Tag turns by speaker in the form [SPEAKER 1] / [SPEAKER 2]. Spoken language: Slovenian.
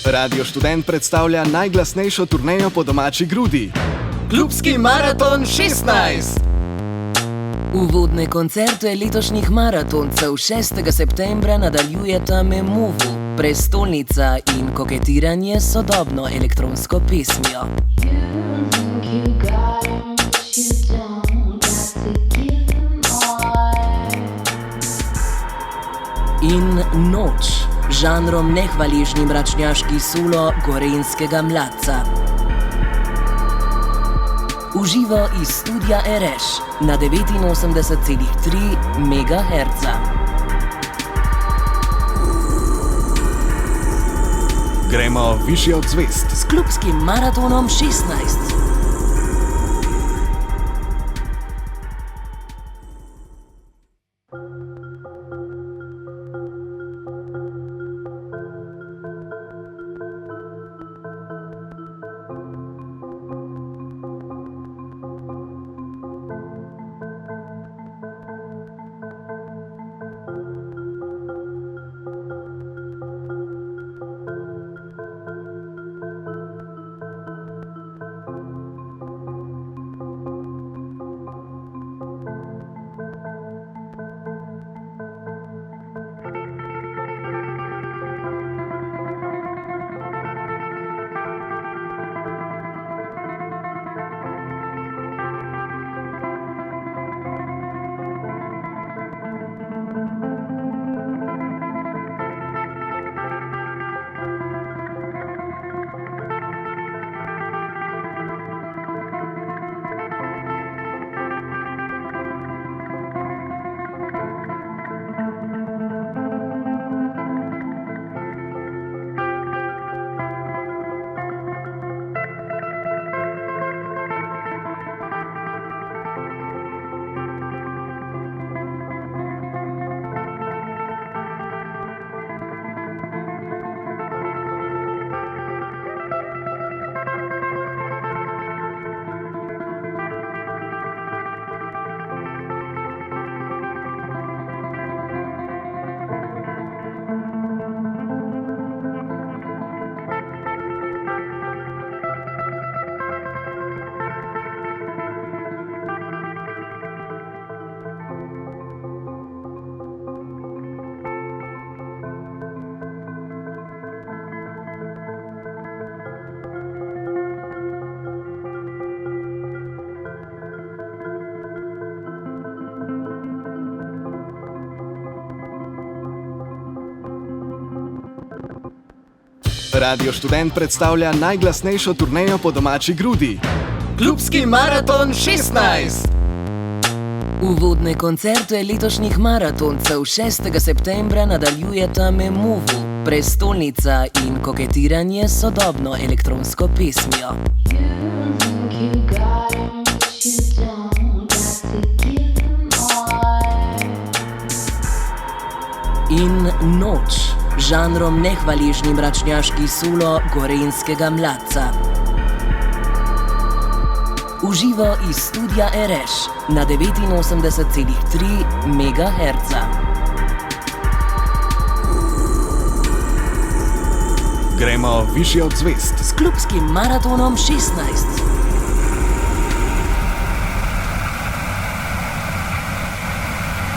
[SPEAKER 1] Radio Študent predstavlja najglasnejšo turnejo po domači grudi. Klubski maraton 16!
[SPEAKER 2] Uvodne koncerte letošnjih maratoncev 6. septembra nadaljujeta Memovu, prestolnica in koketiranje s sodobno elektronsko pesmijo. In Noč, žanrom nehvaležni mračnjaški solo gorenjskega mladca. Uživo iz studia Ereš na 89,3 MHz.
[SPEAKER 1] Gremo višje od zvezd
[SPEAKER 2] S klubskim maratonom 16.
[SPEAKER 1] Radio Študent predstavlja najglasnejšo turnejo po domači grudi. Klubski maraton 16!
[SPEAKER 2] Uvodne koncerte letošnjih maratoncev 6. septembra nadaljujeta Memovu, prestolnica in koketiranje s sodobno elektronsko pesmijo. In Noč, žanrom nehvaležni mračnjaški solo gorenjskega mladca. Uživo iz studia Ereš na 89,3 MHz.
[SPEAKER 1] Gremo višje od zvezd
[SPEAKER 2] S klubskim maratonom 16.